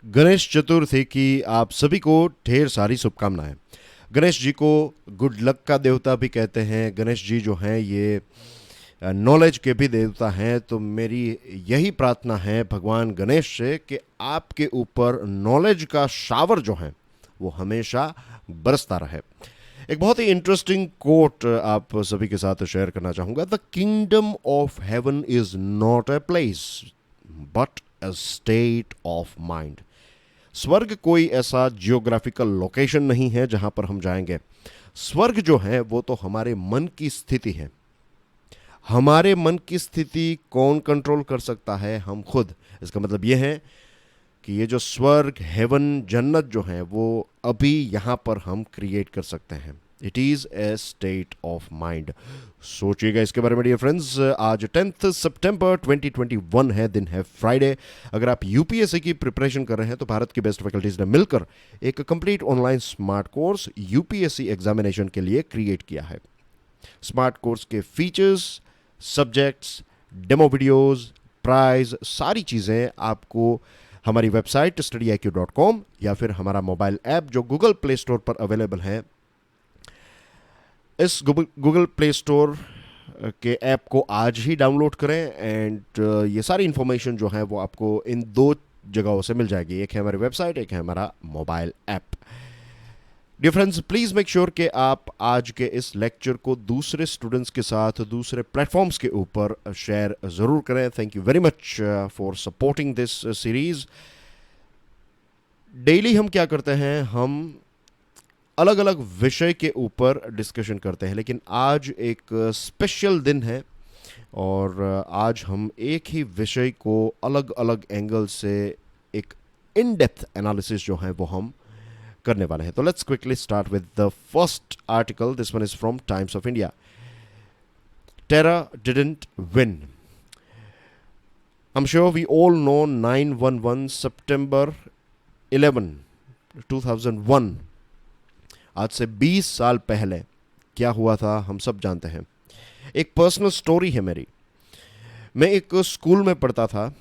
गणेश चतुर्थी की आप सभी को ढेर सारी शुभकामनाएं। गणेश जी को गुड लक का देवता भी कहते हैं। गणेश जी जो हैं ये नॉलेज के भी देवता हैं। तो मेरी यही प्रार्थना है भगवान गणेश से कि आपके ऊपर नॉलेज का शावर जो है वो हमेशा बरसता रहे। एक बहुत ही इंटरेस्टिंग कोट आप सभी के साथ शेयर करना चाहूँगा। The kingdom of heaven is not a place but a state of mind. स्वर्ग कोई ऐसा जियोग्राफिकल लोकेशन नहीं है जहां पर हम जाएंगे। स्वर्ग जो है वो तो हमारे मन की स्थिति है। हमारे मन की स्थिति कौन कंट्रोल कर सकता है? हम खुद। इसका मतलब यह है कि ये जो स्वर्ग, हेवन, जन्नत जो है वो अभी यहां पर हम क्रिएट कर सकते हैं। It is a state of mind. सोचिएगा इसके बारे में डियर फ्रेंड्स। आज 10 सितंबर 2021 है, दिन है फ्राइडे। अगर आप यूपीएससी की प्रिपरेशन कर रहे हैं तो भारत की बेस्ट फैकल्टीज ने मिलकर एक complete online smart course UPSC examination के लिए क्रिएट किया है। स्मार्ट कोर्स के features, subjects, demo videos, price, सारी चीज़ें आपको हमारी वेबसाइट studyIQ.com या फिर हमारा मोबाइल ऐप जो गूगल प्ले स्टोर पर अवेलेबल है, इस गूगल प्ले स्टोर के ऐप को आज ही डाउनलोड करें। एंड ये सारी इन्फॉर्मेशन जो है वो आपको इन दो जगहों से मिल जाएगी। एक है हमारी वेबसाइट, एक है हमारा mobile app. Dear friends, please make sure कि आप आज के इस लेक्चर को दूसरे स्टूडेंट्स के साथ दूसरे प्लेटफॉर्म्स के ऊपर शेयर जरूर करें। Thank you very much for supporting this series. Daily हम क्या करते हैं, हम अलग अलग विषय के ऊपर डिस्कशन करते हैं, लेकिन आज एक स्पेशल दिन है और आज हम एक ही विषय को अलग अलग एंगल से एक इन डेप्थ एनालिसिस जो है वो हम करने वाले हैं। तो let's quickly start with the first article. This one is from times of India. Terror didn't win. I'm sure we all know 9/11 September 11 2001। आज से 20 साल पहले क्या हुआ था हम सब जानते हैं। एक पर्सनल स्टोरी है मेरी। मैं एक स्कूल में पढ़ता था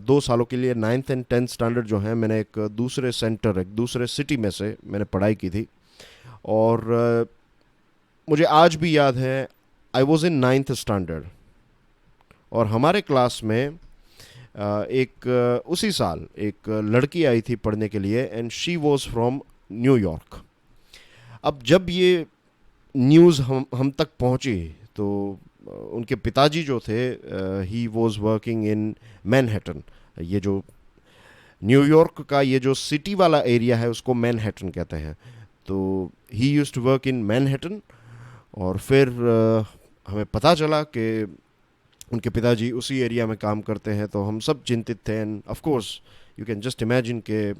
2 सालों के लिए। 9th एंड 10th स्टैंडर्ड जो है मैंने एक दूसरे सेंटर, एक दूसरे सिटी में से मैंने पढ़ाई की थी। और मुझे आज भी याद है, I was in 9th standard और हमारे क्लास में उसी साल एक लड़की आई थी पढ़ने के लिए and she was from New York. अब जब ये न्यूज़ हम तक पहुंची तो उनके पिताजी जो थे, he was working in Manhattan. ये जो न्यूयॉर्क का ये जो सिटी वाला एरिया है उसको मैनहट्टन कहते हैं। तो he used to work in Manhattan. और फिर हमें पता चला कि उनके पिताजी उसी एरिया में काम करते हैं, तो हम सब चिंतित थे। End of course you can just imagine के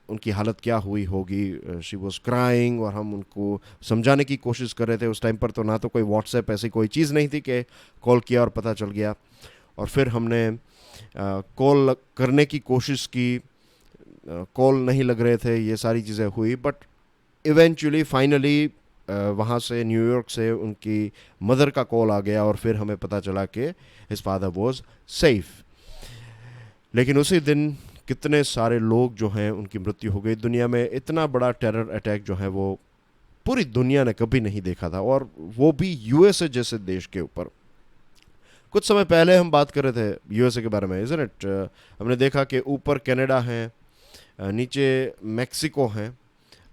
उनकी हालत क्या हुई होगी। शी वॉज क्राइंग और हम उनको समझाने की कोशिश कर रहे थे। उस टाइम पर तो ना तो कोई व्हाट्सएप ऐसी कोई चीज़ नहीं थी कि कॉल किया और पता चल गया। और फिर हमने कॉल करने की कोशिश की, कॉल नहीं लग रहे थे, ये सारी चीज़ें हुई। बट इवेंचुअली फाइनली वहाँ से, न्यूयॉर्क से उनकी मदर का कॉल आ गया और फिर हमें पता चला कि हिज फादर वॉज सेफ। लेकिन उसी दिन कितने सारे लोग जो हैं उनकी मृत्यु हो गई। दुनिया में इतना बड़ा टेरर अटैक जो है वो पूरी दुनिया ने कभी नहीं देखा था, और वो भी यूएसए जैसे देश के ऊपर। कुछ समय पहले हम बात कर रहे थे यूएसए के बारे में, इज़न्ट इट। हमने देखा कि ऊपर कनाडा है, नीचे मैक्सिको है,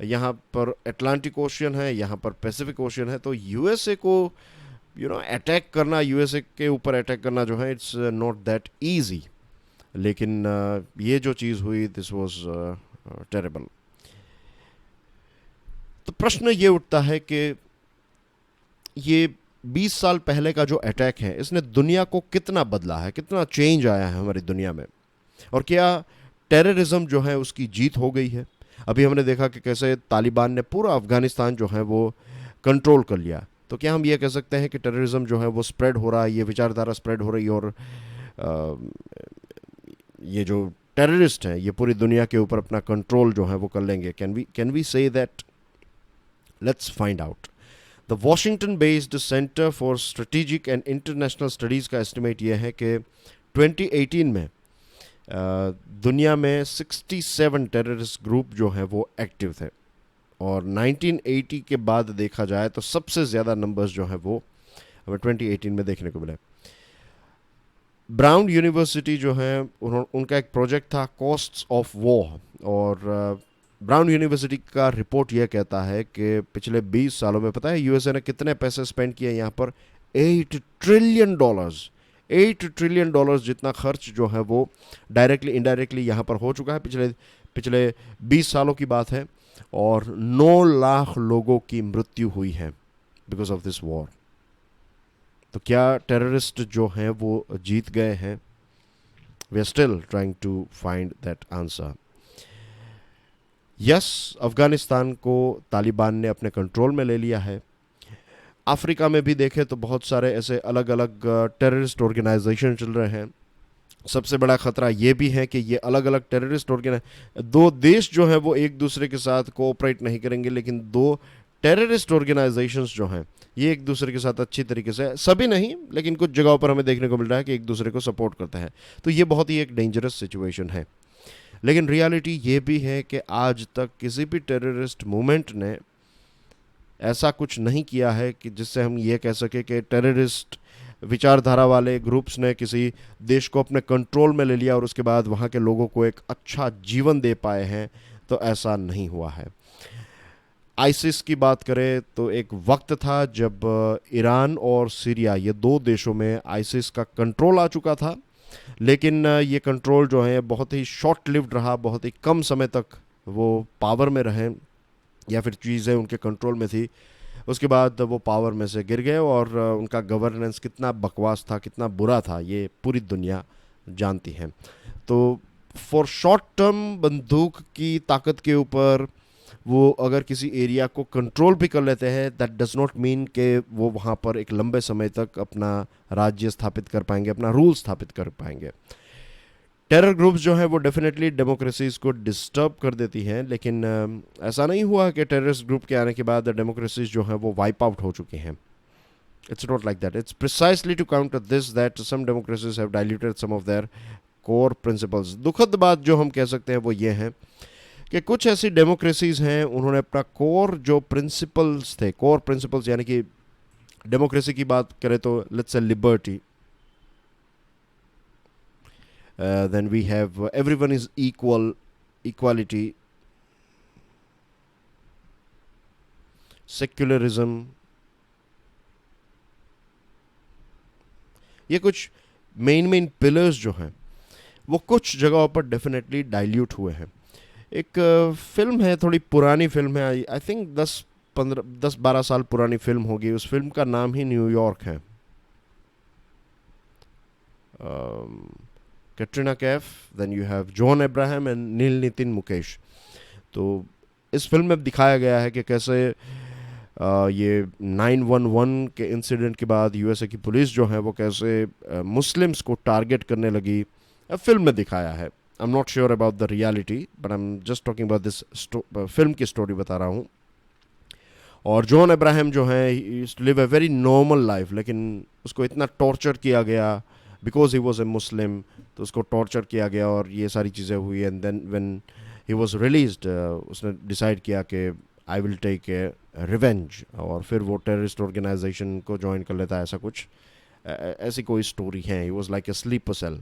यहाँ पर अटलांटिक ओशियन है, यहाँ पर पैसिफिक ओशियन है। तो यूएसए को अटैक करना, यूएसए के ऊपर अटैक करना जो है, इट्स नॉट दैट ईजी। लेकिन ये जो चीज़ हुई, दिस वॉज टेरेबल। तो प्रश्न ये उठता है कि ये 20 साल पहले का जो अटैक है इसने दुनिया को कितना बदला है, कितना चेंज आया है हमारी दुनिया में, और क्या टेररिज्म जो है उसकी जीत हो गई है? अभी हमने देखा कि कैसे तालिबान ने पूरा अफगानिस्तान जो है वो कंट्रोल कर लिया। तो क्या हम ये कह सकते हैं कि टेररिज्म जो है वो स्प्रेड हो रहा है, ये विचारधारा स्प्रेड हो रही है, और ये जो टेररिस्ट हैं ये पूरी दुनिया के ऊपर अपना कंट्रोल जो है वो कर लेंगे? Can we say that? Let's find out. The Washington based Center for Strategic and International Studies का एस्टिमेट ये है कि 2018 में दुनिया में 67 टेररिस्ट ग्रुप जो हैं वो एक्टिव थे, और 1980 के बाद देखा जाए तो सबसे ज़्यादा नंबर्स जो हैं वो हमें 2018 में देखने को मिले। ब्राउन यूनिवर्सिटी जो है उनका एक प्रोजेक्ट था कॉस्ट्स ऑफ वॉर, और ब्राउन यूनिवर्सिटी का रिपोर्ट यह कहता है कि पिछले 20 सालों में पता है यूएसए ने कितने पैसे स्पेंड किए यहाँ पर? $8 ट्रिलियन। $8 ट्रिलियन जितना खर्च जो है वो डायरेक्टली इनडायरेक्टली यहाँ पर हो चुका है पिछले 20 सालों की बात है, और 9 लाख लोगों की मृत्यु हुई है बिकॉज ऑफ दिस वॉर। तो क्या टेररिस्ट जो हैं वो जीत गए हैं? We are still trying to find that answer. Yes, Afghanistan को तालिबान ने अपने कंट्रोल में ले लिया है। अफ्रीका में भी देखें तो बहुत सारे ऐसे अलग अलग टेररिस्ट ऑर्गेनाइजेशन चल रहे हैं। सबसे बड़ा खतरा ये भी है कि ये अलग अलग टेररिस्ट दो देश जो हैं वो एक दूसरे के साथ कोऑपरेट नहीं करेंगे, लेकिन दो टेररिस्ट ऑर्गेनाइजेशंस जो हैं ये एक दूसरे के साथ अच्छी तरीके से, सभी नहीं लेकिन कुछ जगहों पर हमें देखने को मिल रहा है कि एक दूसरे को सपोर्ट करते हैं। तो ये बहुत ही एक डेंजरस सिचुएशन है। लेकिन रियलिटी ये भी है कि आज तक किसी भी टेररिस्ट मूवमेंट ने ऐसा कुछ नहीं किया है कि जिससे हम ये कह सके कि टेररिस्ट विचारधारा वाले ग्रुप्स ने किसी देश को अपने कंट्रोल में ले लिया और उसके बाद वहाँ के लोगों को एक अच्छा जीवन दे पाए हैं। तो ऐसा नहीं हुआ है। आईसिस की बात करें तो एक वक्त था जब ईरान और सीरिया ये दो देशों में आईसिस का कंट्रोल आ चुका था, लेकिन ये कंट्रोल जो है बहुत ही शॉर्ट लिव्ड रहा, बहुत ही कम समय तक वो पावर में रहे या फिर चीज़ें उनके कंट्रोल में थी। उसके बाद वो पावर में से गिर गए और उनका गवर्नेंस कितना बकवास था, कितना बुरा था, ये पूरी दुनिया जानती है। तो फॉर शॉर्ट टर्म बंदूक की ताकत के ऊपर वो अगर किसी एरिया को कंट्रोल भी कर लेते हैं, दैट डज नॉट मीन कि वो वहाँ पर एक लंबे समय तक अपना राज्य स्थापित कर पाएंगे, अपना रूल स्थापित कर पाएंगे। टेरर ग्रुप्स जो हैं वो डेफिनेटली डेमोक्रेसीज को डिस्टर्ब कर देती हैं, लेकिन ऐसा नहीं हुआ कि टेररिस्ट ग्रुप के आने के बाद डेमोक्रेसीज जो हैं वो वाइप आउट हो चुकी हैं। It's not like that. It's precisely to counter this that some democracies have diluted some of their core principles. दुखद बात जो हम कह सकते हैं वो ये है कि कुछ ऐसी डेमोक्रेसीज हैं उन्होंने अपना कोर जो प्रिंसिपल्स थे, कोर प्रिंसिपल्स यानी कि डेमोक्रेसी की बात करें तो let's say liberty, then we have everyone is equality, secularism, ये कुछ मेन पिलर्स जो हैं वो कुछ जगहों पर डेफिनेटली डाइल्यूट हुए हैं। एक फिल्म है, थोड़ी पुरानी फिल्म है, आई थिंक 10-12 साल पुरानी फिल्म होगी। उस फिल्म का नाम ही न्यूयॉर्क है। Katrina Kaif, then you have John Abraham and Neil Nitin Mukesh. तो इस फिल्म में दिखाया गया है कि कैसे ये 9/11 के इंसिडेंट के बाद यूएसए की पुलिस जो है वो कैसे मुस्लिम्स को टारगेट करने लगी। फिल्म में दिखाया है। I am not sure about the reality but I am just talking about this film की स्टोरी बता रहा हूँ। और जॉन अब्राहम जो है he used to live a very normal life, लेकिन उसको इतना टॉर्चर किया गया बिकॉज ही वॉज ए मुस्लिम, तो उसको टॉर्चर किया गया और ये सारी चीज़ें हुई। And then when he was released उसने डिसाइड किया कि I will take a revenge, और फिर वो टेररिस्ट ऑर्गेनाइजेशन को ज्वाइन कर लेता है। ऐसा कुछ ऐसी कोई स्टोरी है। He was like a sleeper cell.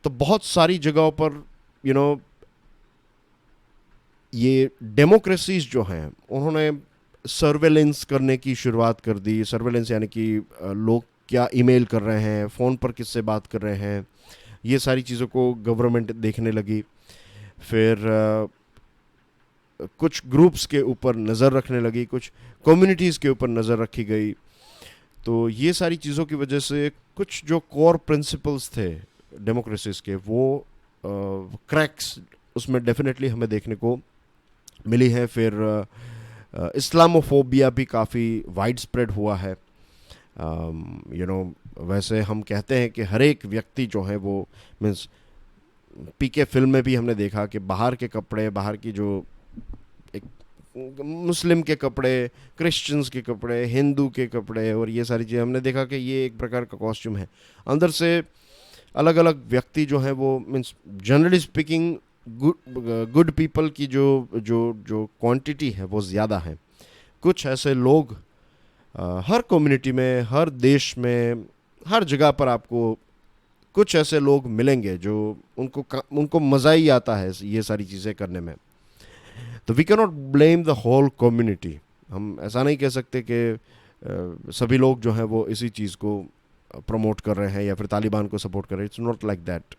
तो बहुत सारी जगहों पर यू नो ये डेमोक्रेसीज जो हैं उन्होंने सर्वेलेंस करने की शुरुआत कर दी। सर्वेलेंस यानी कि लोग क्या ईमेल कर रहे हैं, फ़ोन पर किससे बात कर रहे हैं, ये सारी चीज़ों को गवर्नमेंट देखने लगी। फिर कुछ ग्रुप्स के ऊपर नज़र रखने लगी, कुछ कम्युनिटीज़ के ऊपर नज़र रखी गई। तो ये सारी चीज़ों की वजह से कुछ जो कोर प्रिंसिपल्स थे डेमोक्रेसीज के वो क्रैक्स उसमें डेफिनेटली हमें देखने को मिली है। फिर इस्लामोफोबिया भी काफ़ी वाइड स्प्रेड हुआ है। वैसे हम कहते हैं कि हर एक व्यक्ति जो है वो मीन्स पीके फिल्म में भी हमने देखा कि बाहर के कपड़े, बाहर की जो एक मुस्लिम के कपड़े, क्रिश्चियंस के कपड़े, हिंदू के कपड़े और ये सारी चीज़ें हमने देखा कि ये एक प्रकार का कॉस्ट्यूम है। अंदर से अलग अलग व्यक्ति जो हैं वो means generally speaking good people की जो जो जो क्वांटिटी है वो ज़्यादा है। कुछ ऐसे लोग हर कम्युनिटी में, हर देश में, हर जगह पर आपको कुछ ऐसे लोग मिलेंगे जो उनको मज़ा ही आता है ये सारी चीज़ें करने में। तो we can not blame the whole community. हम ऐसा नहीं कह सकते कि सभी लोग जो हैं वो इसी चीज़ को प्रमोट कर रहे हैं या फिर तालिबान को सपोर्ट कर रहे हैं। It's not like that.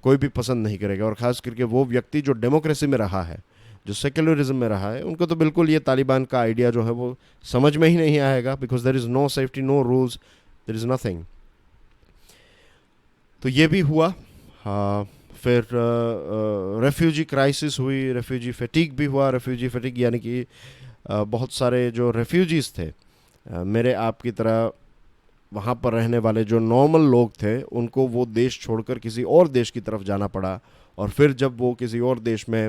कोई भी पसंद नहीं करेगा, और ख़ास करके वो व्यक्ति जो डेमोक्रेसी में रहा है, जो सेक्युलरिज्म में रहा है, उनको तो बिल्कुल ये तालिबान का आइडिया जो है वो समझ में ही नहीं आएगा, because there is no safety, no rules, there is nothing. तो ये भी हुआ। फिर रेफ्यूजी क्राइसिस हुई, रेफ्यूजी फैटिग भी हुआ। रेफ्यूजी फैटिग यानी कि बहुत सारे जो रेफ्यूजीज़ थे, मेरे आपकी तरह वहाँ पर रहने वाले जो नॉर्मल लोग थे, उनको वो देश छोड़कर किसी और देश की तरफ जाना पड़ा। और फिर जब वो किसी और देश में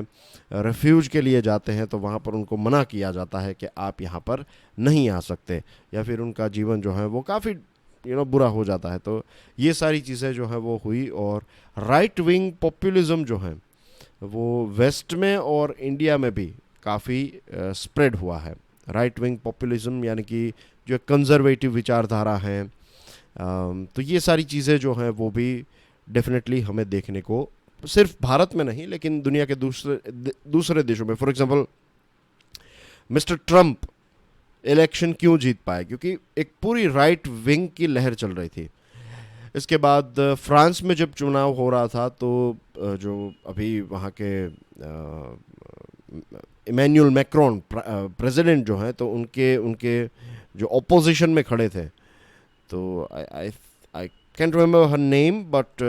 रेफ्यूज के लिए जाते हैं तो वहाँ पर उनको मना किया जाता है कि आप यहाँ पर नहीं आ सकते, या फिर उनका जीवन जो है वो काफ़ी बुरा हो जाता है। तो ये सारी चीज़ें जो है वो हुई। और राइट विंग पॉपुलिज्म जो है वो वेस्ट में और इंडिया में भी काफ़ी स्प्रेड हुआ है। राइट विंग पॉपुलिज्म यानी कि जो कंजर्वेटिव विचारधारा है, तो ये सारी चीज़ें जो हैं वो भी डेफिनेटली हमें देखने को सिर्फ भारत में नहीं लेकिन दुनिया के दूसरे देशों में। For example, mister Trump election क्यों जीत पाए? क्योंकि एक पूरी राइट विंग की लहर चल रही थी। इसके बाद फ्रांस में जब चुनाव हो रहा था तो जो अभी वहाँ के इमैनुअल मैक्रोन प्रेसिडेंट जो हैं, तो उनके जो ऑपोजिशन में खड़े थे, तो आई can't remember her name, but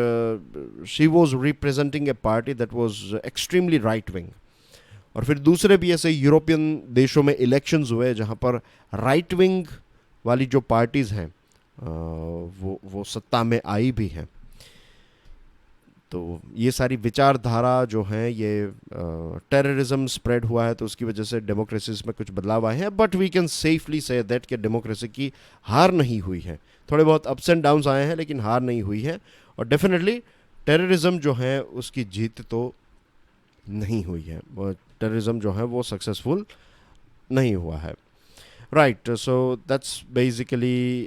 she was representing a party that was extremely right wing. और फिर दूसरे भी ऐसे यूरोपियन देशों में इलेक्शंस हुए जहाँ पर राइट विंग वाली जो पार्टीज़ हैं वो सत्ता में आई भी हैं। तो ये सारी विचारधारा जो हैं, ये टेररिज्म स्प्रेड हुआ है, तो उसकी वजह से डेमोक्रेसीज में कुछ बदलाव आए हैं। But we can safely say that कि डेमोक्रेसी की हार नहीं हुई है। थोड़े बहुत अप्स एंड डाउन्स आए हैं लेकिन हार नहीं हुई है। और डेफिनेटली टेररिज्म जो है उसकी जीत तो नहीं हुई है, वो टेररिज्म जो है वो सक्सेसफुल नहीं हुआ है। Right, so that's basically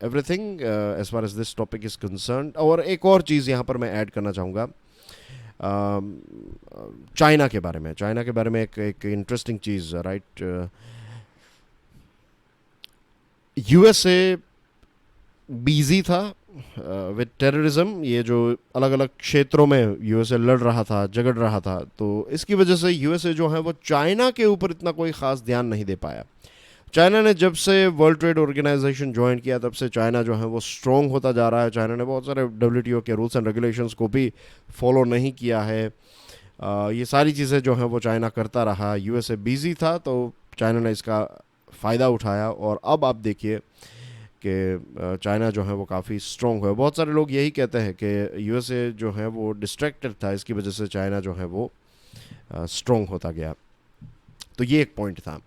everything as far as this topic is concern. और एक और चीज़ यहाँ पर मैं ऐड करना चाहूँगा चाइना के बारे में। चाइना के बारे में एक इंटरेस्टिंग चीज़, राइट, यूएसए बिजी था विद टेररिज्म। ये जो अलग अलग क्षेत्रों में यूएसए लड़ रहा था, झगड़ रहा था, तो इसकी वजह से यूएसए जो है वो चाइना के ऊपर इतना कोई ख़ास ध्यान नहीं दे पाया। चाइना ने जब से वर्ल्ड ट्रेड ऑर्गेनाइजेशन ज्वाइन किया तब से चाइना जो है वो स्ट्रॉन्ग होता जा रहा है। चाइना ने बहुत सारे डब्ल्यूटीओ के रूल्स एंड रेगुलेशंस को भी फॉलो नहीं किया है। ये सारी चीज़ें जो हैं वो चाइना करता रहा। यूएसए बिजी था तो चाइना ने इसका फ़ायदा उठाया, और अब आप देखिए कि चाइना जो है वो काफ़ी स्ट्रॉन्ग है। बहुत सारे लोग यही कहते हैं कि यूएसए जो है वो डिस्ट्रैक्टेड था, इसकी वजह से चाइना जो है वो स्ट्रॉन्ग होता गया। तो ये एक पॉइंट था।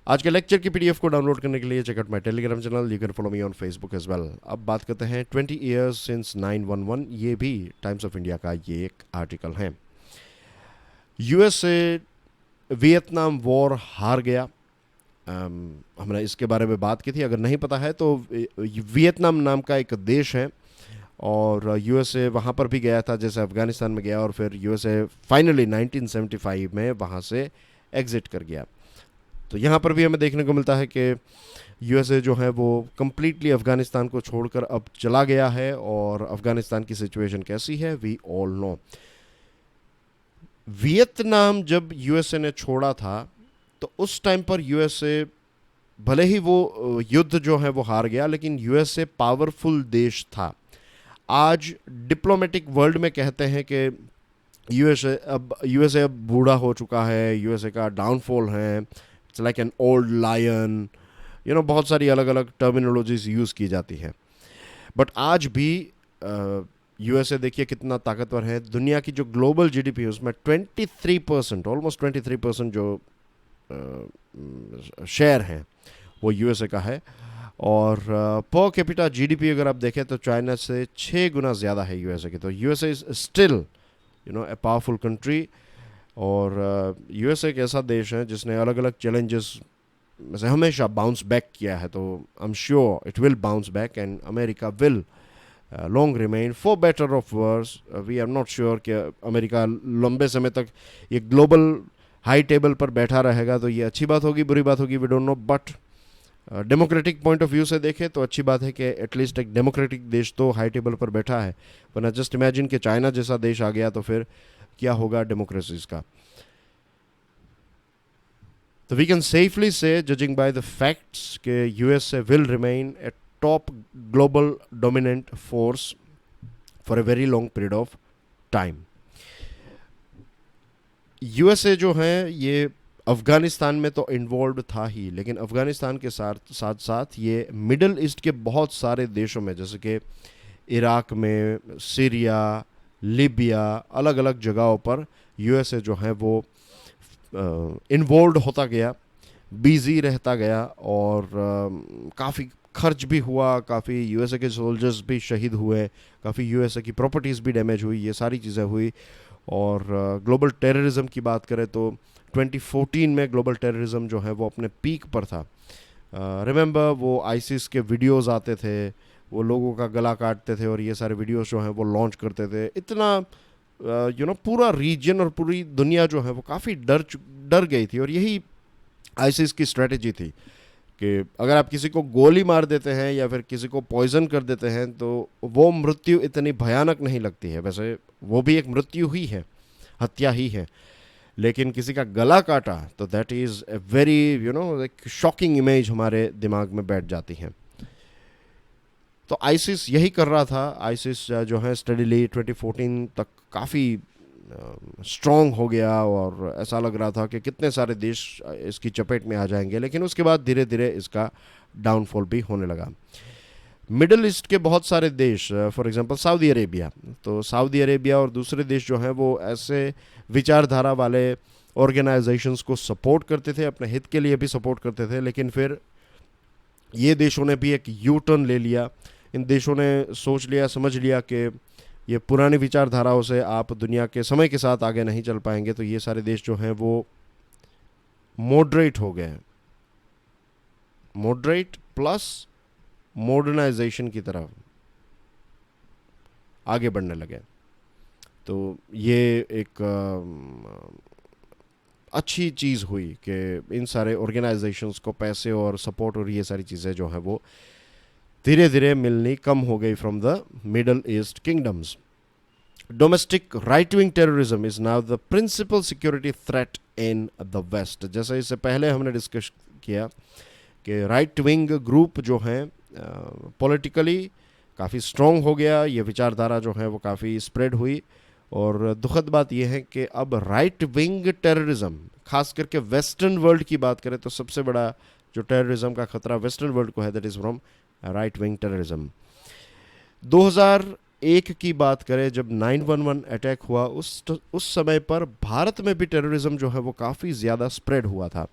आज के लेक्चर की पीडीएफ को डाउनलोड करने के लिए check out my Telegram channel, you can follow me on Facebook as well. अब बात करते हैं 20 ईयर्स सिंस 9/11। ये भी टाइम्स ऑफ इंडिया का ये एक आर्टिकल है। यूएसए वियतनाम वॉर हार गया। हमने इसके बारे में बात की थी, अगर नहीं पता है तो वियतनाम नाम का एक देश है और यूएसए वहाँ पर भी गया था, जैसे अफ़गानिस्तान में गया, और फिर यूएसए फाइनली 1975 में वहाँ से एग्ज़िट कर गया। तो यहाँ पर भी हमें देखने को मिलता है कि यूएसए जो है वो कम्प्लीटली अफ़गानिस्तान को छोड़कर अब चला गया है, और अफ़गानिस्तान की सिचुएशन कैसी है वी ऑल नो। वियतनाम जब यूएसए ने छोड़ा था तो उस टाइम पर यूएसए, भले ही वो युद्ध जो है वो हार गया, लेकिन यूएसए पावरफुल देश था। आज डिप्लोमेटिक वर्ल्ड में कहते हैं कि यूएसए अब बूढ़ा हो चुका है, यूएसए का डाउनफॉल है, it's like an old lion, बहुत सारी अलग अलग टर्मिनोलॉजीज यूज़ की जाती हैं। बट आज भी यूएसए देखिए कितना ताकतवर है। दुनिया की जो ग्लोबल जीडीपी है उसमें 23%, ऑलमोस्ट 23% जो शेयर हैं वो यूएसए का है। और पर कैपिटा जीडीपी अगर आप देखें तो चाइना से 6 गुना ज़्यादा है यूएसए की। तो USA is still a powerful country. और यूएसए एक ऐसा देश है जिसने अलग अलग चैलेंजेस में से हमेशा बाउंस बैक किया है। तो I am sure it will bounce back and America will long remain for better of worse. We are not sure कि अमेरिका लंबे समय तक ये ग्लोबल हाई टेबल पर बैठा रहेगा। तो ये अच्छी बात होगी, बुरी बात होगी, we don't know. But democratic point of view से देखें तो अच्छी बात है कि एटलीस्ट एक डेमोक्रेटिक देश तो हाई टेबल पर बैठा है। वरना जस्ट इमेजिन कि चाइना जैसा देश आ गया तो फिर क्या होगा डेमोक्रेसीज का। तो वी कैन सेफली से, जजिंग बाय द फैक्ट्स, के USA will remain A top global dominant force for a very long period of time. USA जो है ये अफ़गानिस्तान में तो इन्वॉल्व था ही, लेकिन अफ़गानिस्तान के साथ साथ साथ ये मिडल ईस्ट के बहुत सारे देशों में, जैसे कि इराक में, सीरिया, लीबिया, अलग अलग जगहों पर यूएसए जो है वो इन्वॉल्व होता गया, बिजी रहता गया। और काफ़ी खर्च भी हुआ, काफ़ी यूएसए के सोल्जर्स भी शहीद हुए, काफ़ी यूएसए की प्रॉपर्टीज़ भी डैमेज हुई, ये सारी चीज़ें हुई। और ग्लोबल टेररिज्म की बात करें तो 2014 में ग्लोबल टेररिज्म जो है वो अपने पीक पर था। रिमेंबर वो आईसिस के वीडियोस आते थे, वो लोगों का गला काटते थे और ये सारे वीडियोस जो हैं वो लॉन्च करते थे। इतना पूरा रीजन और पूरी दुनिया जो है वो काफ़ी डर गई थी। और यही आईसिस की स्ट्रेटजी थी कि अगर आप किसी को गोली मार देते हैं या फिर किसी को पॉइजन कर देते हैं तो वो मृत्यु इतनी भयानक नहीं लगती है। वैसे वो भी एक मृत्यु ही है, हत्या ही है, लेकिन किसी का गला काटा तो दैट इज़ ए वेरी एक शॉकिंग इमेज हमारे दिमाग में बैठ जाती है। तो आईसिस यही कर रहा था। आईसिस जो है स्टडीली 2014 तक काफ़ी स्ट्रॉन्ग हो गया और ऐसा लग रहा था कि कितने सारे देश इसकी चपेट में आ जाएंगे, लेकिन उसके बाद धीरे धीरे इसका डाउनफॉल भी होने लगा। मिडल ईस्ट के बहुत सारे देश, फॉर एग्जांपल सऊदी अरेबिया, तो सऊदी अरेबिया और दूसरे देश जो हैं वो ऐसे विचारधारा वाले ऑर्गेनाइजेशंस को सपोर्ट करते थे, अपने हित के लिए भी सपोर्ट करते थे। लेकिन फिर ये देशों ने भी एक यू टर्न ले लिया। इन देशों ने सोच लिया, समझ लिया कि ये पुरानी विचारधाराओं से आप दुनिया के समय के साथ आगे नहीं चल पाएंगे। तो ये सारे देश जो हैं वो मॉडरेट हो गए, मॉडरेट प्लस मॉडर्नाइजेशन की तरफ आगे बढ़ने लगे। तो ये एक अच्छी चीज़ हुई कि इन सारे ऑर्गेनाइजेशंस को पैसे और सपोर्ट और ये सारी चीज़ें जो हैं वो धीरे धीरे मिलनी कम हो गई from the Middle East kingdoms. Domestic right wing terrorism is now the principal security threat in the West. जैसे इससे पहले हमने डिस्कस किया कि राइट विंग ग्रुप जो हैं पॉलिटिकली काफ़ी स्ट्रॉन्ग हो गया, ये विचारधारा जो है वो काफ़ी स्प्रेड हुई। और दुखद बात यह है कि अब राइट विंग टेररिज्म, खास करके वेस्टर्न वर्ल्ड की बात करें तो सबसे बड़ा जो टेररिज्म का खतरा वेस्टर्न वर्ल्ड को है that is from right wing terrorism. 2001 की बात करें जब 9/11 अटैक हुआ, उस समय पर भारत में भी टेररिज्म जो है वो काफ़ी ज़्यादा स्प्रेड हुआ था।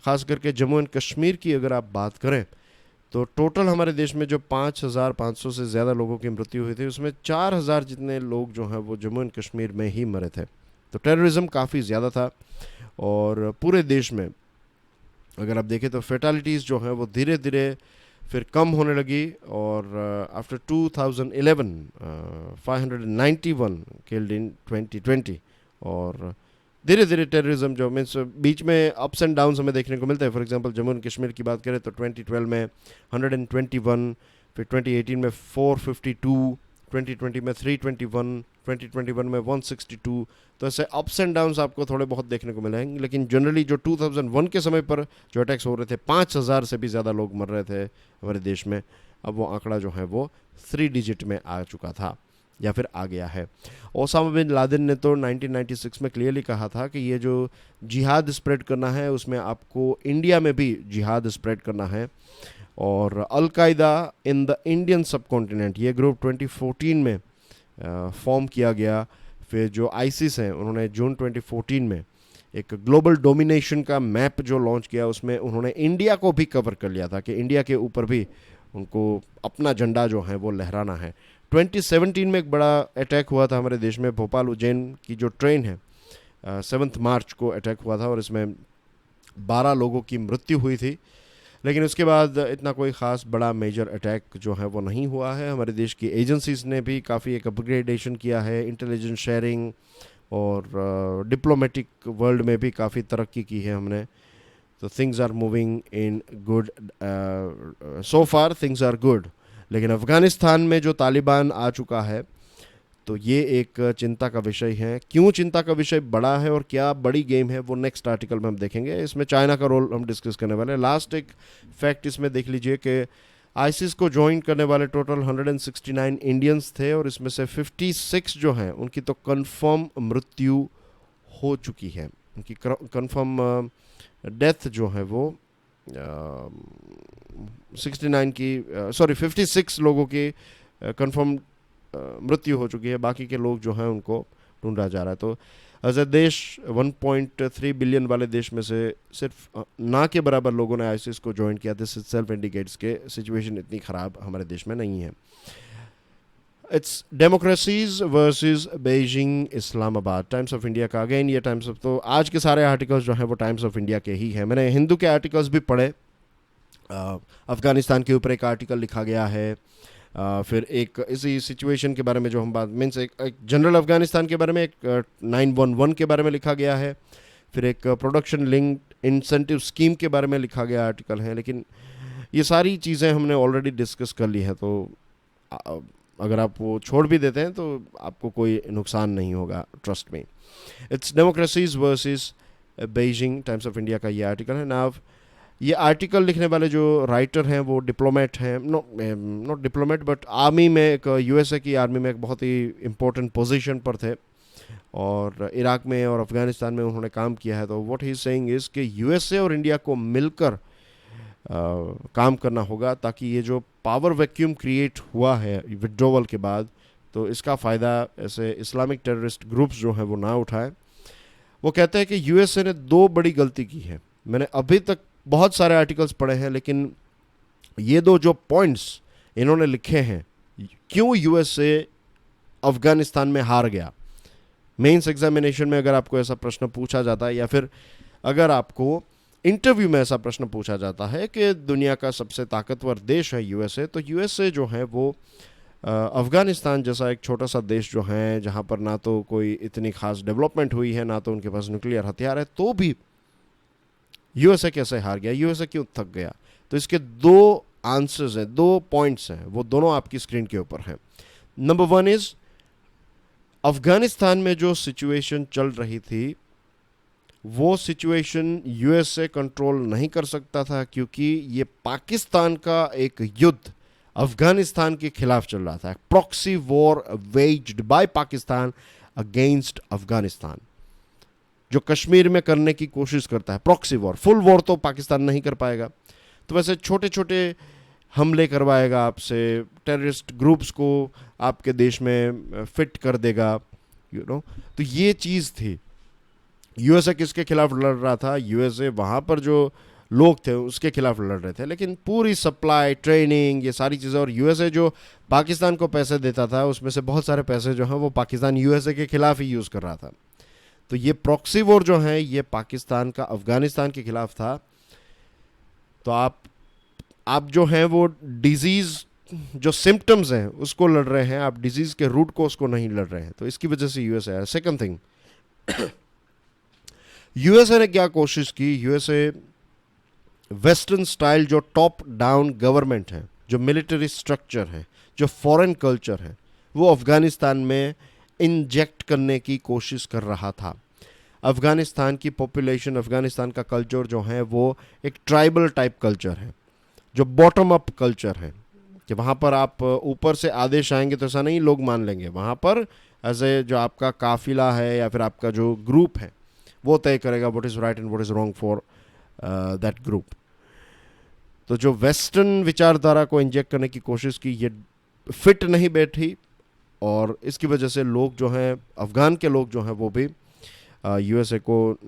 ख़ास करके जम्मू एंड कश्मीर की अगर आप बात करें तो टोटल हमारे देश में जो 5,500 से ज़्यादा लोगों की मृत्यु हुई थी उसमें 4,000 जितने लोग जो हैं वो जम्मू एंड कश्मीर में ही मरे थे। तो टेररिज्म काफ़ी ज़्यादा था और पूरे देश में अगर आप देखें तो फेटालिटीज़ जो हैं वो धीरे धीरे फिर कम होने लगी। और आफ्टर 2011 591 किल्ड इन 2020। और धीरे धीरे टेररिज्म जो मीन्स बीच में अप्स एंड डाउन्स हमें देखने को मिलते हैं। For example Jammu and Kashmir की बात करें तो 2012 में 121, फिर 2018 में 452, 2020 में 321, 2021 में 162। तो ऐसे अप्स एंड डाउन्स आपको थोड़े बहुत देखने को मिलेंगे। लेकिन जनरली जो 2001 के समय पर जो अटैक्स हो रहे थे, 5,000 से भी ज़्यादा लोग मर रहे थे हमारे देश में, अब वो आंकड़ा जो है वो 3 डिजिट में आ चुका था या फिर आ गया है। ओसामा बिन लादेन ने तो 1996 में क्लियरली कहा था कि ये जो जिहाद स्प्रेड करना है उसमें आपको इंडिया में भी जिहाद स्प्रेड करना है। और अलकायदा इन द इंडियन सब कॉन्टिनेंट, ये ग्रुप 2014 में फॉर्म किया गया। फिर जो आईसिस हैं उन्होंने जून 2014 में एक ग्लोबल डोमिनेशन का मैप जो लॉन्च किया उसमें उन्होंने इंडिया को भी कवर कर लिया था कि इंडिया के ऊपर भी उनको अपना झंडा जो है वो लहराना है। 2017 में एक बड़ा अटैक हुआ था हमारे देश में, भोपाल उज्जैन की जो ट्रेन है 7 मार्च को अटैक हुआ था और इसमें 12 लोगों की मृत्यु हुई थी। लेकिन उसके बाद इतना कोई ख़ास बड़ा मेजर अटैक जो है वो नहीं हुआ है। हमारे देश की एजेंसीज़ ने भी काफ़ी एक अपग्रेडेशन किया है, इंटेलिजेंस शेयरिंग और डिप्लोमेटिक वर्ल्ड में भी काफ़ी तरक्की की है हमने। तो things are moving in good, so far things are good. लेकिन अफ़गानिस्तान में जो तालिबान आ चुका है तो ये एक चिंता का विषय है। क्यों चिंता का विषय बड़ा है और क्या बड़ी गेम है वो नेक्स्ट आर्टिकल में हम देखेंगे। इसमें चाइना का रोल हम डिस्कस करने वाले हैं। लास्ट एक फैक्ट इसमें देख लीजिए कि आईसिस को ज्वाइन करने वाले टोटल 169 इंडियंस थे और इसमें से 56 जो हैं उनकी तो कंफर्म मृत्यु हो चुकी है। उनकी कंफर्म डेथ जो है वो 69 की 56 लोगों की कंफर्म मृत्यु हो चुकी है। बाकी के लोग जो हैं उनको ढूंढा जा रहा है। तो एज ए देश 1.3 बिलियन वाले देश में से सिर्फ ना के बराबर लोगों ने आईसिस को ज्वाइन किया। दिस सेल्फ इंडिकेट्स के सिचुएशन इतनी ख़राब हमारे देश में नहीं है। It's democracies versus Beijing Islamabad, times of India का। अगेन ये टाइम्स ऑफ, तो आज के सारे आर्टिकल्स जो हैं वो टाइम्स ऑफ इंडिया के ही हैं। मैंने हिंदू के आर्टिकल्स भी पढ़े। अफ़गानिस्तान के ऊपर एक आर्टिकल लिखा गया है, फिर एक इसी सिचुएशन के बारे में जो हम बात मीन्स एक जनरल अफ़गानिस्तान के बारे में एक 911 के बारे में लिखा गया है, फिर एक प्रोडक्शन लिंक्ड इंसेंटिव स्कीम के बारे में लिखा गया आर्टिकल है। लेकिन ये सारी चीज़ें हमने ऑलरेडी डिस्कस कर ली हैं, तो अगर आप वो छोड़ भी देते हैं तो आपको कोई नुकसान नहीं होगा, ट्रस्ट में। It's democracies versus Beijing, times of India का ये आर्टिकल है। नाउ ये आर्टिकल लिखने वाले जो राइटर हैं वो डिप्लोमेट हैं, नॉट डिप्लोमेट बट आर्मी में, एक यूएसए की आर्मी में एक बहुत ही इम्पोर्टेंट पोजीशन पर थे और इराक में और अफ़गानिस्तान में उन्होंने काम किया है। तो what he is saying is कि यूएसए और इंडिया को मिलकर काम करना होगा ताकि ये जो पावर वैक्यूम क्रिएट हुआ है विड्रॉवल के बाद, तो इसका फ़ायदा ऐसे इस्लामिक टेररिस्ट ग्रुप्स जो हैं वो ना उठाएं। वो कहते हैं कि यूएसए ने 2 बड़ी गलती की है। मैंने अभी तक बहुत सारे आर्टिकल्स पढ़े हैं लेकिन ये 2 जो पॉइंट्स इन्होंने लिखे हैं, क्यों यूएसए अफ़गानिस्तान में हार गया। मेंस एग्जामिनेशन में अगर आपको ऐसा प्रश्न पूछा जाता है या फिर अगर आपको इंटरव्यू में ऐसा प्रश्न पूछा जाता है कि दुनिया का सबसे ताकतवर देश है यूएसए, तो यूएसए जो है वो अफ़गानिस्तान जैसा एक छोटा सा देश जो है जहाँ पर ना तो कोई इतनी खास डेवलपमेंट हुई है, ना तो उनके पास न्यूक्लियर हथियार है, तो भी यूएसए कैसे हार गया, यूएसए क्यों थक गया। तो इसके 2 आंसर्स हैं, 2 पॉइंट्स हैं, वो दोनों आपकी स्क्रीन के ऊपर हैं। नंबर 1 इज अफ़गानिस्तान में जो सिचुएशन चल रही थी वो सिचुएशन यूएसए कंट्रोल नहीं कर सकता था क्योंकि ये पाकिस्तान का एक युद्ध अफ़गानिस्तान के खिलाफ चल रहा था। Proxy war waged by Pakistan against Afghanistan, जो कश्मीर में करने की कोशिश करता है। प्रॉक्सी वॉर, फुल वॉर तो पाकिस्तान नहीं कर पाएगा, तो वैसे छोटे छोटे हमले करवाएगा आपसे, टेररिस्ट ग्रुप्स को आपके देश में फिट कर देगा, तो ये चीज़ थी। यूएसए किसके खिलाफ लड़ रहा था, यूएसए वहाँ पर जो लोग थे उसके खिलाफ लड़ रहे थे। लेकिन पूरी सप्लाई, ट्रेनिंग, ये सारी चीज़ें, और यूएसए जो पाकिस्तान को पैसे देता था उसमें से बहुत सारे पैसे जो हैं वो पाकिस्तान यूएसए के खिलाफ ही यूज़ कर रहा था। तो ये प्रॉक्सी वॉर जो है ये पाकिस्तान का अफ़गानिस्तान के खिलाफ था। तो आप जो हैं वो डिजीज़ जो सिम्टम्स हैं उसको लड़ रहे हैं, आप डिजीज़ के रूट को उसको नहीं लड़ रहे हैं, तो इसकी वजह से यूएसए है। सेकंड थिंग, यूएसए ने क्या कोशिश की, यूएसए वेस्टर्न स्टाइल जो टॉप डाउन गवर्नमेंट है, जो मिलिट्री स्ट्रक्चर है, जो फॉरेन कल्चर है, वो अफ़गानिस्तान में इंजेक्ट करने की कोशिश कर रहा था। अफ़गानिस्तान की पॉपुलेशन, अफ़गानिस्तान का कल्चर जो है वो एक ट्राइबल टाइप कल्चर है, जो बॉटम अप कल्चर है, कि वहाँ पर आप ऊपर से आदेश आएंगे तो ऐसा नहीं लोग मान लेंगे। वहाँ पर एज ए जो आपका काफिला है या फिर आपका जो ग्रुप है वो तय करेगा what is right and what is wrong for that group. तो जो वेस्टर्न विचारधारा को इंजेक्ट करने की कोशिश की, ये फिट नहीं बैठी और इसकी वजह से लोग जो हैं, अफ़गान के लोग जो हैं वो भी यूएसए को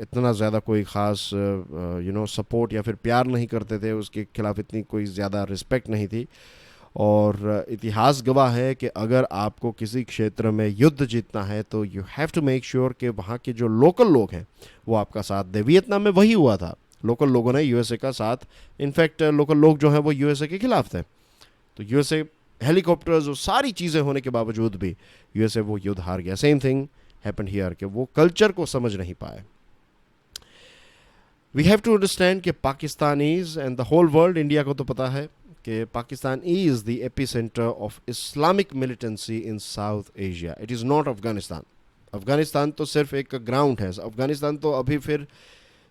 इतना ज़्यादा कोई ख़ास सपोर्ट या फिर प्यार नहीं करते थे, उसके खिलाफ इतनी कोई ज़्यादा रिस्पेक्ट नहीं थी। और इतिहास गवाह है कि अगर आपको किसी क्षेत्र में युद्ध जीतना है तो you have to make sure कि वहाँ के जो लोकल लोग हैं वो आपका साथ दे। वियतनाम में वही हुआ था, लोकल लोगों ने यूएसए का साथ, इनफैक्ट लोकल लोग जो हैं वो यूएसए के खिलाफ थे। तो यूएसए हेलीकॉप्टर्स और सारी चीज़ें होने के बावजूद भी यूएसए वो युद्ध हार गया। सेम थिंग हैपेंड हियर कि वो कल्चर को समझ नहीं पाए। वी हैव टू अंडरस्टैंड कि Pakistanis and the whole world, India को तो पता है कि Pakistan is the epicentre of Islamic militancy in South Asia. It is not Afghanistan. Afghanistan तो सिर्फ एक ग्राउंड है, अफगानिस्तान तो अभी फिर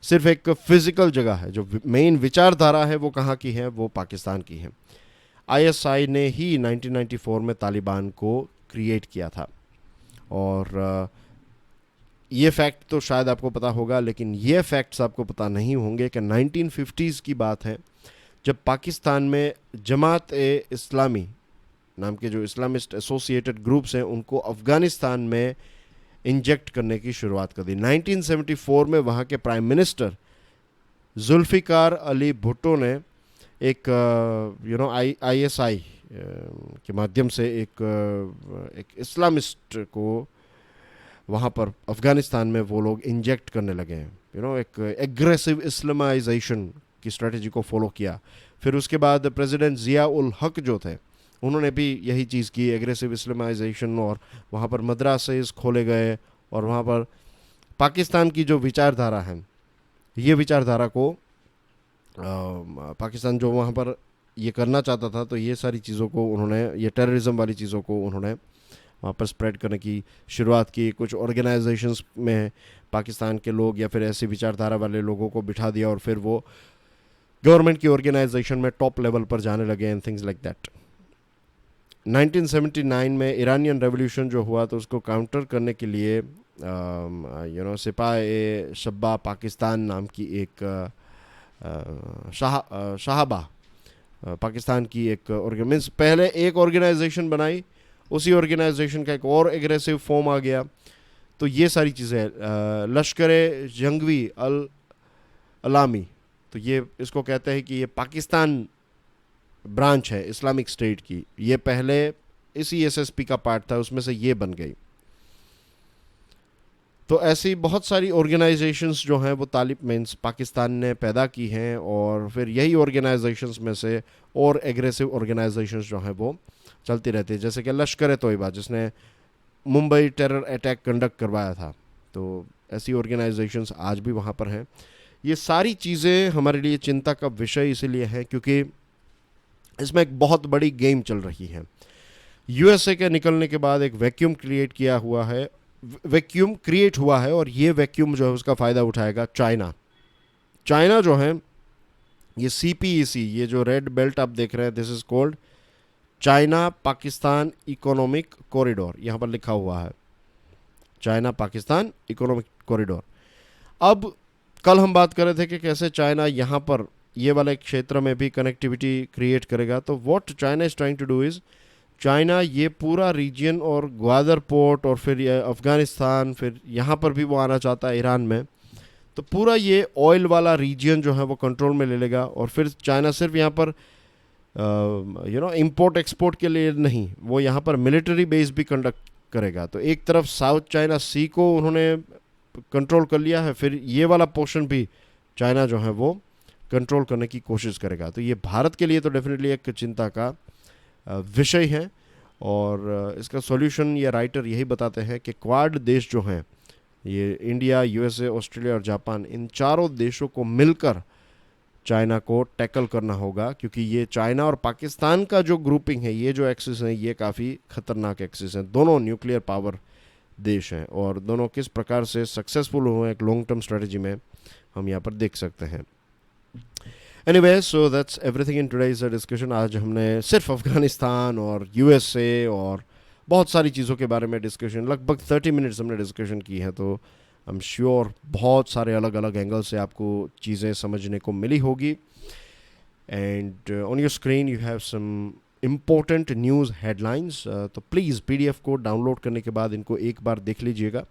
सिर्फ एक फिजिकल जगह है। जो मेन विचारधारा है वो कहाँ की है, वो पाकिस्तान की है। आईएसआई ने ही 1994 में तालिबान को क्रिएट किया था। और ये फैक्ट तो शायद आपको पता होगा, लेकिन ये फैक्ट्स आपको पता नहीं होंगे कि 1950s की बात है जब पाकिस्तान में जमात ए इस्लामी नाम के जो इस्लामिस्ट एसोसिएटेड ग्रुप्स हैं उनको अफ़गानिस्तान में इंजेक्ट करने की शुरुआत कर दी। 1974 में वहाँ के प्राइम मिनिस्टर जुल्फ़िकार अली भुट्टो ने एक आईएसआई के माध्यम से एक इस्लामिस्ट को वहाँ पर अफ़गानिस्तान में वो लोग इंजेक्ट करने लगे हैं। एक एग्रेसिव इस्लामाइजेशन की स्ट्रेटजी को फॉलो किया। फिर उसके बाद प्रेसिडेंट ज़िया उल हक जो थे उन्होंने भी यही चीज़ की, एग्रेसिव इस्लामाइजेशन, और वहाँ पर मदरसेस खोले गए। और वहाँ पर पाकिस्तान की जो विचारधारा है, ये विचारधारा को पाकिस्तान जो वहाँ पर ये करना चाहता था, तो ये सारी चीज़ों को उन्होंने, ये टेररिज्म वाली चीज़ों को उन्होंने वहाँ पर स्प्रेड करने की शुरुआत की। कुछ ऑर्गेनाइजेशंस में पाकिस्तान के लोग या फिर ऐसी विचारधारा वाले लोगों को बिठा दिया और फिर वो गवर्नमेंट की ऑर्गेनाइजेशन में टॉप लेवल पर जाने लगे एंड थिंग्स लाइक दैट। 1979 में ईरानियन रेवोल्यूशन जो हुआ तो उसको काउंटर करने के लिए सिपाही शब्बा पाकिस्तान नाम की एक शाहबा पाकिस्तान की एक मीन्स पहले एक ऑर्गेनाइजेशन बनाई, उसी ऑर्गेनाइजेशन का एक और एग्रेसिव फॉर्म आ गया। तो ये सारी चीज़ें लश्कर जंगवी अल अलामी, तो ये इसको कहते हैं कि ये पाकिस्तान ब्रांच है इस्लामिक स्टेट की। ये पहले इसी एसएसपी का पार्ट था, उसमें से ये बन गई। तो ऐसी बहुत सारी ऑर्गेनाइजेशंस जो हैं वो तालिब मीन्स पाकिस्तान ने पैदा की हैं, और फिर यही ऑर्गेनाइजेशंस में से और एग्रेसिव ऑर्गेनाइजेशंस जो हैं वो चलती रहती है। जैसे कि लश्कर तोयबा जिसने मुंबई टेरर अटैक कंडक्ट करवाया था, तो ऐसी ऑर्गेनाइजेशंस आज भी वहाँ पर हैं। ये सारी चीज़ें हमारे लिए चिंता का विषय इसीलिए है क्योंकि इसमें एक बहुत बड़ी गेम चल रही है। यूएसए के निकलने के बाद एक वैक्यूम क्रिएट हुआ है और ये वैक्यूम जो है उसका फ़ायदा उठाएगा चाइना जो है, ये CPEC, ये जो रेड बेल्ट आप देख रहे हैं, this is called China Pakistan economic corridor. यहाँ पर लिखा हुआ है चाइना पाकिस्तान इकोनॉमिक कॉरिडोर। अब कल हम बात कर रहे थे कि कैसे चाइना यहाँ पर ये वाले क्षेत्र में भी कनेक्टिविटी क्रिएट करेगा। तो what China is trying to do is, China ये पूरा रीजन और ग्वादर पोर्ट और फिर अफ़गानिस्तान, फिर यहाँ पर भी वो आना चाहता है ईरान में, तो पूरा ये ऑयल वाला रीजन जो है वो कंट्रोल में ले लेगा। और फिर चाइना सिर्फ यहाँ पर इंपोर्ट एक्सपोर्ट के लिए नहीं, वो यहाँ पर मिलिट्री बेस भी कंडक्ट करेगा। तो एक तरफ साउथ चाइना सी को उन्होंने कंट्रोल कर लिया है, फिर ये वाला पोर्शन भी चाइना जो है वो कंट्रोल करने की कोशिश करेगा। तो ये भारत के लिए तो डेफिनेटली एक चिंता का विषय है। और इसका सॉल्यूशन ये राइटर यही बताते हैं कि क्वाड देश जो हैं, ये इंडिया, यूएसए, ऑस्ट्रेलिया और जापान, इन चारों देशों को मिलकर चाइना को टैकल करना होगा, क्योंकि ये चाइना और पाकिस्तान का जो ग्रुपिंग है, ये जो एक्सिस है, ये काफ़ी खतरनाक एक्सिस हैं। दोनों न्यूक्लियर पावर देश हैं और दोनों किस प्रकार से सक्सेसफुल हुए एक लॉन्ग टर्म स्ट्रेटजी में हम यहाँ पर देख सकते हैं। Anyway, so that's everything in today's discussion. आज हमने सिर्फ अफगानिस्तान और यूएसए और बहुत सारी चीज़ों के बारे में डिस्कशन, लगभग 30 मिनट्स हमने डिस्कशन की है। तो आई एम श्योर बहुत सारे अलग अलग एंगल से आपको चीज़ें समझने को मिली होगी। And on your screen you have some important news headlines. तो प्लीज़ PDF को डाउनलोड करने के बाद इनको एक बार देख लीजिएगा।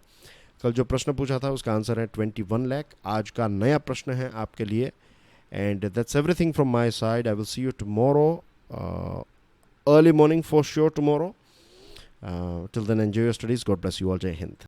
कल जो प्रश्न पूछा था उसका आंसर है 21 लाख। आज का नया प्रश्न है आपके लिए। And that's everything from my side. I will see you tomorrow, early morning for sure tomorrow. Till then, enjoy your studies. God bless you all. Jai Hind.